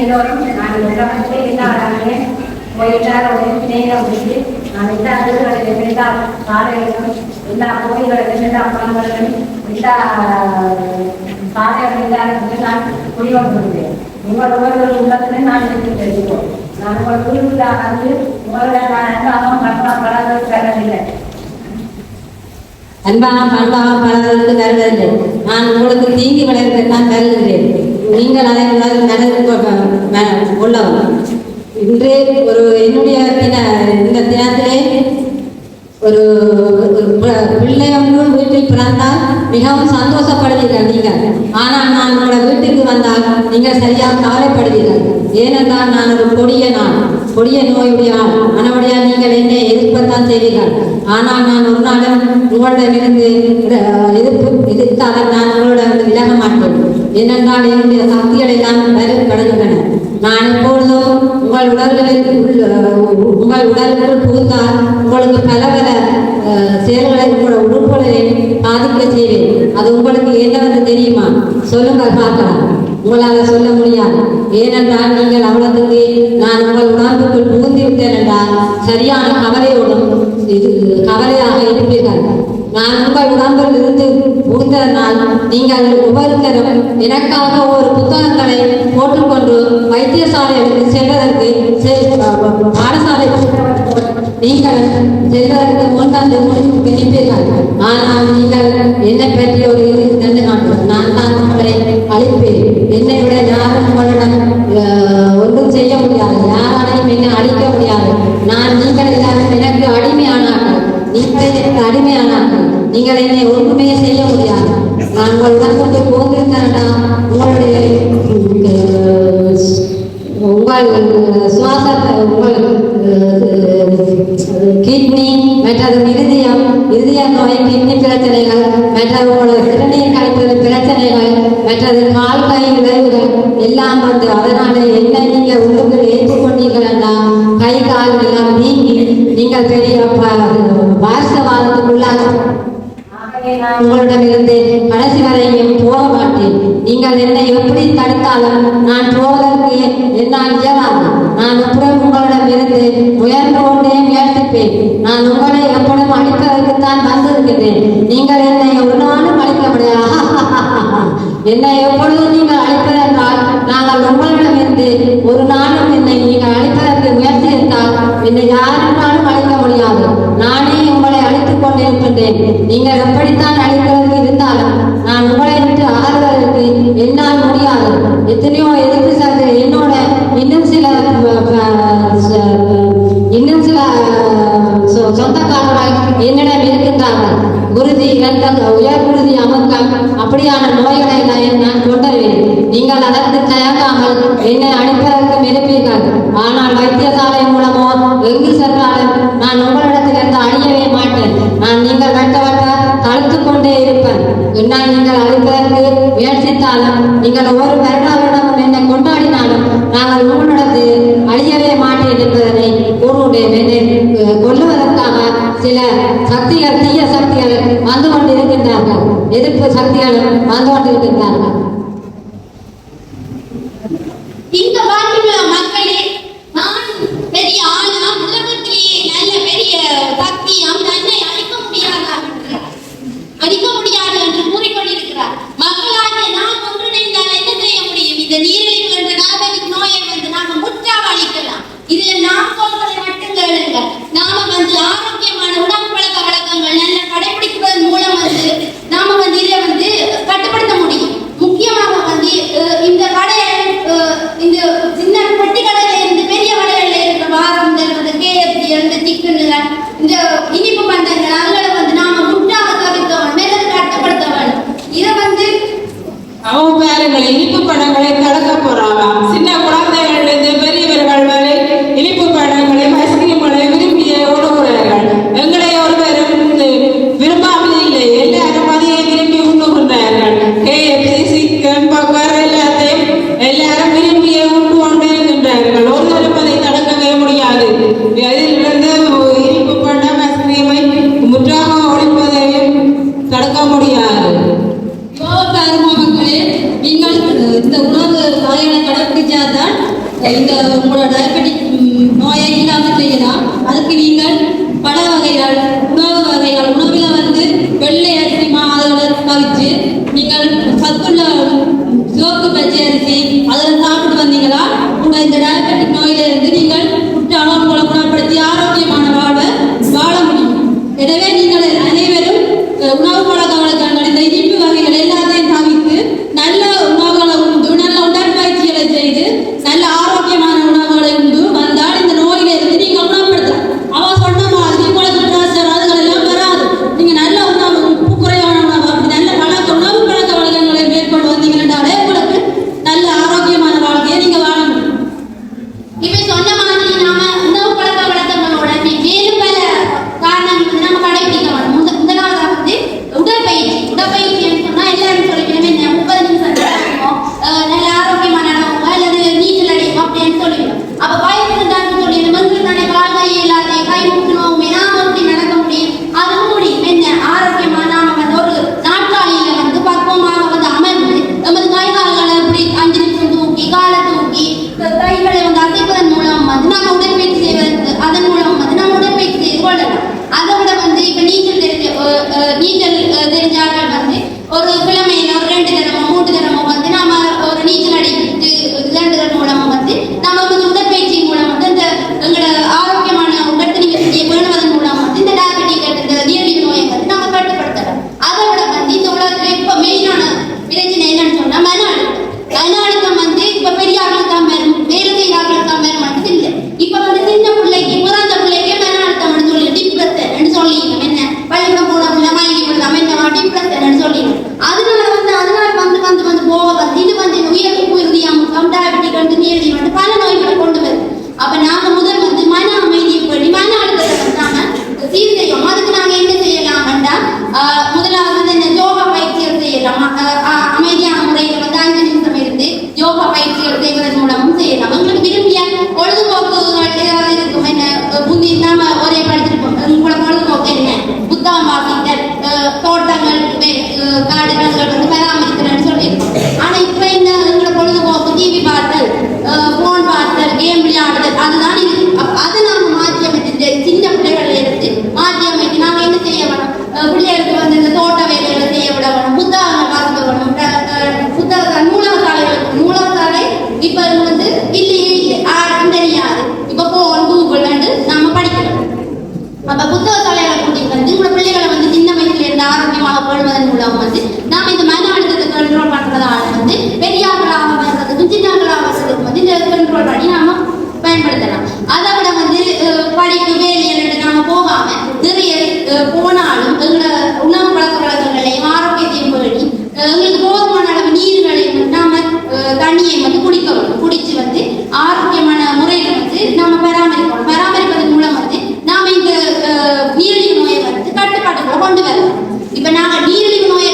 எல்லோரும் நான் எல்லாருமே போயிட்டார் நேரம் முடிச்சு நான் எல்லா இதுகளிலும் எல்லா சாலைகளிலும் எல்லா கோயில்களிலும் எல்லா பணங்களிலும் எல்லா சாலைகள் எல்லாருக்கும் நான் குடிவந்துள்ளேன். உங்கள் ஒவ்வொரு உள்ளத்திலே நான் எடுத்து தெரிவிப்போம். நான் உங்கள் குறிப்பிட்ட வந்து உங்களுடைய அன்பாகவும் பண்பாகவும் தரவில்லை. அன்பாகவும் பலருக்கு தருவதில்லை. நான் உங்களுக்கு தீங்கி விளைவிக்க நான் தருகிறேன். நீங்கள் அதை மனதில் உள்ளவர். இன்று ஒரு என்னுடைய இந்த தினத்திலே ஒரு பிள்ளை ஒன்று வீட்டில் பிறந்தால் மிகவும் சந்தோஷப்படுவீர்கள் நீங்கள். ஆனால் நான் உங்களோட வீட்டுக்கு வந்தால் நீங்கள் சரியாக கவலைப்படுவீர்கள். ஏனென்றால் நான் ஒரு கொடிய நோயுடைய ஆள். மனவுடைய நீங்கள் என்னை எதிர்ப்பத்தான் செய்வீர்கள். ஆனால் நான் ஒரு நாளும் உங்களிடமிருந்து எதிர்த்தால் நான் உங்களிடம் விலக மாட்டேன். ஏனென்றால் என்னுடைய சக்திகளை எல்லாம் படுகின்றன. நான் எப்பொழுதும் உங்கள் உடலுக்குள் புகுந்தால் உங்களுக்கு பல செயல்களை உங்களோட உறுப்புகளை பாதிக்க செய்வேன். அது உங்களுக்கு என்னவென்று தெரியுமா? சொல்லுங்கள் பார்க்கலாம். உங்களால் சொல்ல முடியாது. ஏனென்றால் நீங்கள் அவ்வளவுக்கு நான் உங்கள் உடம்புக்குள் புகுந்து விட்டேன் என்றால் சரியான கவலையாக இருப்பீர்கள். நான் உங்கள் உடம்பில் இருந்து புகுந்ததனால் நீங்கள் ஒவ்வொருத்தரும் எனக்காக ஒரு புத்தகங்களை போட்டுக்கொண்டு வைத்தியசாலைகளுக்கு செல்வதற்கு பாடசாலை நீங்கள் செல்வதற்கு முன்னால் நினைப்பீர்கள். ஆனால் நீங்கள் என்னை பற்றி ஒரு நின்று காட்டுவோம். நான் தான் உங்களை அழிப்பேன். என்னை விட யாரும் உங்களிடம் ஒன்றும் செய்ய முடியாது. யாராலையும் என்னை அழிக்க முடியாது. நீங்கள் எல்லாரும் எனக்கு அடிமையானார்கள். நீங்கள் எனக்கு அடிமையானார்கள். நீங்கள் என்னை ஒன்றுமே செய்ய முடியாது. நான் உங்கள் உடம்புக்கு போந்திருந்தேன்டா உங்களுடைய உங்கள் சுவாசத்தை உங்கள் கிட்னி மற்றது இருதய நோய் கிட்னி பிரச்சனைகள் மற்றது உங்களோட சிறுநீர் கழிப்பது பிரச்சனைகள் மற்றது கால் கை விளைவுகள் எல்லாம் வந்து அதனால என்ன நீங்கள் உள்ளுக்கு ஏற்றுக்கொண்டீர்கள் என்றால் கை கால் எல்லாம் நீங்கி நீங்கள் பெரிய வாசவாதத்துக்குள்ளாக உங்களிடமிருந்து கடைசி வரையும் போக மாட்டேன். நீங்கள் என்னை எப்படி தடுத்தாலும் நான் போவதற்கு என்னால் இயலாது. நான் எப்படும் உங்களிடம் இருந்து உயர்ந்து கொண்டே முயற்சிப்பேன். நான் உங்களை எப்படும் அழிப்பதற்குத்தான் வந்திருக்கிறேன். நீங்கள் என்னை ஒரு நாளும் அழிக்க முடியாது. என்னை எப்பொழுதும் நீங்கள் அழிப்பதென்றால் நாங்கள் உங்களிடமிருந்து ஒரு நாளும் நீங்கள் அழிப்பதற்கு முயற்சி இருந்தால் என்னை யாரென்றாலும் அழிக்க முடியாது. நானே உங்களை அழித்துக் கொண்டிருக்கின்றேன். நீங்கள் எப்படித்தான் அழிப்பதற்கு இருந்தாலும் நான் உங்களை விட்டு அகறுவதற்கு என்னால் முடியாது. எத்தனையோ எதிர்ப்பு சக்தி என்னோட இன்னும் சில சொந்தக்காரர்கள் என்னிடம் இருக்கின்றார்கள். குருதி உயர் குருதி அமுக்கம் அப்படியான நோய்களை நான் கொண்டறிவேன். நீங்கள் அதற்கு தயங்காமல் என்னை அழிப்பதற்கு இருப்பீர்கள். ஆனால் வைத்தியசாலை மூலமோ எங்கு சென்றாலும் நான் உங்களிடத்திலிருந்து அழியவே மாட்டேன். நான் நீங்கள் வெட்ட தடுத்து கொண்டே இருப்பேன். என்னால் நீங்கள் அழிப்பதற்கு முயற்சித்தாலும் நீங்கள் ஒவ்வொரு வருடமும் என்னை கொண்டாடினாலும் நாங்கள் உங்களிடத்தில் அழியவே மாட்டேன் என்பதனை கூறுகிறேன். என்னை கொல்லுவதற்காக சில சக்திகள் தீய சக்திகள் வந்து கொண்டிருக்கின்றார்கள். எதிர்ப்பு சக்திகளும் வந்து கொண்டிருக்கின்றார்கள். இந்த வாழ்க்கையில மக்களே நான் பெரிய ஆனா உலகத்திலேயே நல்ல பெரிய சக்தியாம் தன்னை அழிக்க முடியாது என்று கூறிக்கொண்டிருக்கிறார். மக்களாகிய நாம் ஒன்றிணைந்தால் என்ன செய்ய முடியும்? இந்த நீரிழிவு என்ற டாயபெட்டிக் நோயை வந்து நாம முற்றாக அழிக்கலாம். இதுல நாம் சொல்வதை மட்டும் கேளுங்கள். நாம வந்து ஆரோக்கியமான உணவு பழக்க வழக்கங்கள் நல்ல கடைபிடிப்பதன் மூலம் வந்து நாம வந்து இதை வந்து கட்டுப்படுத்த முடியும். முக்கியமாக வந்து இந்த கடைகள் இந்த சின்ன பெட்டி கடையில இருந்து பெரிய கடைகள்ல இருக்கிற வாரம் இந்த KFC இந்த சிக்கன்கள் இந்த இனிப்பு பண்டங்கள் அவங்களை வந்து நாம முட்டாக தவிர்த்தவன் மேலே கட்டுப்படுத்தவன். இதை வந்து அவங்க பேருங்கள் இனிப்பு பண்டங்களை கலக்க போறாங்க. சின்ன குழந்தைகள் இருந்து பெரியவர்கள் வரை இனிப்பு பண்டங்களை நோயை இல்லாமல் செய்யலாம். அதுக்கு நீங்கள் பல வகைகள் உணவில் வந்து வெள்ளை அரிசி மாவுகளை கவிச்சு நீங்கள் சத்துள்ள சிவப்பு பச்சை அரிசி அதில் சாப்பிட்டு வந்தீங்களா உங்கள் இந்த டயபெட்டிக் நோயிலிருந்து நீங்கள் உற்றாலும் உங்களை குணப்படுத்தி ஆரோக்கியமான வாழ்வை வாழ முடியும். எனவே நீங்கள் அனைவரும் உணவு பழக்க வழக்கங்கள் இந்த இனிப்பு வகைகள் எல்லாத்தையும் தவிர்த்து நல்ல உணவுகளை உண்டு, நல்ல உடற்பயிற்சிகளை செய்து நல்ல ஆரோக்கியமான உணவுகளை உண்டு வந்தால் இந்த நோயிலிருந்து நீங்கள் குணப்படுத்தலாம். அவ சொன்ன மாதிரி உங்களுக்கு பிரஷர் அதுகள் எல்லாம் வராது. நீங்க நல்ல உணவு, உப்பு குறைவான உணவு, அப்படி நல்ல உணவு பழக்க வழக்கங்களை மேற்கொண்டு வந்தீங்கன்னாலே உங்களுக்கு நல்ல ஆரோக்கியமான வாழ்க்கையை நீங்க வாழ முடியும். இப்ப சொன்ன மாதிரி நாம உணவு பழக்க வழக்கங்களோட மேலும் பல காரணங்கள் நம்ம கடைபிடிக்க வேணும். முதலாவது வந்து உடற்பயிற்சி சொன்னா எல்லாரும் சொல்லிக்கணும் என்ன 30 நிமிஷம் நல்ல ஆரோக்கியமான நடவுங்க அல்லது நீச்சல் அடிக்கும் அப்படின்னு சொல்லிக்கணும். அப்ப பயப்படுதான்னு சொல்லி வந்து தானே கால்கை இல்லாத கை முட்டணும் நாம எப்படி நடக்க முடியும்? அதுவும் முடியும். என்ன ஆரோக்கியமா நாம வந்து ஒரு நாட்காலியில வந்து பக்குவமாக வந்து அமர்ந்து நமது கை கால்களை அப்படி 5 நிமிஷம் தூக்கி காலை தூக்கி கைகளை வந்து அசைப்பதன் மூலம் வந்து நம்ம உடற்பயிற்சி செய்வது, அதன் மூலம் வந்து நம்ம உடற்பயிற்சி செய்து கொள்ளலாம். அதை விட வந்து இப்ப நீச்சல் தெரிஞ்சார்கள் வந்து ஒரு கிழமையில ஒரு 2 தடவை 3 தடவை வந்து நாம ஒரு நீச்சல் அடித்து விளையாடுதல் மூலம் வந்து நம்ம வந்து உடற்பயிற்சி மூலம் வந்து இந்த எங்களோட ஆரோக்கியமான உடற்பயிற்சியை பேணுவதன் மூலம் வந்து இந்த டயபெட்டிக் இந்த நீரிழிவு நோயை வந்து நம்ம கட்டுப்படுத்தலாம். அதை விட வந்து இந்த உலகத்துல இப்ப மெயினான பிரச்சனை என்னன்னு சொன்னா மன அழுத்தம் வந்து இப்ப பெரிய ஆளுத்தான் வரும், வேலை செய்ய ஆளுத்தான் வரும் மட்டும் இல்லை. இப்ப வந்து சின்ன பிள்ளைக்கு பிறந்த பிள்ளைக்கு மன அழுத்தம் சொல்லி டிப்ரெஷன் சொல்லி என்ன பள்ளிக்கூடம் போன பிள்ளை மயங்கி விடுதாம என்ன டிப்ரெஷன் சொல்லி அதனால வந்து போக வந்து இது வந்து உயிர் அமுக்கம் டயபெட்டிக் வந்து நீரிழிவு வந்து பல நோய்களை கொண்டு வருது. அப்ப நாம முதல் வந்து மன அமைதியை பண்ணி மன அழுத்தத்தை வந்து நாம சீர் செய்வோம். அதுக்கு நாங்க என்ன செய்யலாம்டா முதலாவது வந்து இந்த யோகா பயிற்சிகள் செய்யலாம். அமைதியான முறையில வந்து 5 நிமிஷம் இருந்து யோகா பயிற்சிகள் செய்வதன் மூலமும் செய்யலாம். உங்களுக்கு விரும்பிய பொழுதுபோக்குகள் ஏதாவது இருக்கும். என்ன முந்தி நாம ஒரே படிச்சிருப்போம். உங்களோட பொழுதுபோக்கு என்ன? புத்தகம் வாசித்தல், தோட்டங்கள் காடுகள் வந்து பராமரித்தல் சொல்லியிருக்கோம். ஆனா இப்ப என்ன எங்களோட பொழுதுபோக்கு டிவி பார்த்தல், போன் பார்த்தல், கேம் விளையாடுதல் அதுதான் இருக்கு. அதை நாம மாற்றி அமைத்து சின்ன பிள்ளைகள் எடுத்து மாற்றி அமைத்து நாம என்ன செய்ய வேணும்? பிள்ளைகளுக்கு வந்து இந்த தோட்ட வேலைகளை செய்ய விட வேணும், புத்தகங்கள் வாசிக்க வேணும். நூலகசாலை இப்ப வந்து இல்லையே தெரியாது. இப்ப கூகுள் வந்து நாம படிக்கணும். அப்ப புத்தக சாலைகளை கூட்டிட்டு வந்து உங்களோட பிள்ளைகளை வந்து சின்ன வயசுல இருந்து ஆரோக்கியமாக பழுவதன் மூலம் வந்து நாம இந்த மன அழுத்தத்தை கண்ட்ரோல் பண்றதால வந்து பெரியார்களாக வர்றதுக்கும் சின்னர்களாக வர்றதுக்கும் வந்து இந்த கண்ட்ரோல் பண்ணி நாம பயன்படுத்தலாம். அதை விட வந்து படிப்பு வேலையில் நாம போகாம நிறைய போனாலும் எங்களோட உணவு பழக்க வழக்கங்களையும் ஆரோக்கியத்தையும் பேணி எங்களுக்கு போதுமான அளவு நீர்களையும் நாம தண்ணியை வந்து குடிச்சு வந்து ஆரோக்கியமான முறையில வந்து நாம பராமரிப்பதன் மூலம் வந்து நாம இந்த நீரிழிவு நோயை வந்து கட்டுப்பாட்டுக்குள்ள கொண்டு வரலாம். இப்ப நாங்க நீரிழிவு நோயை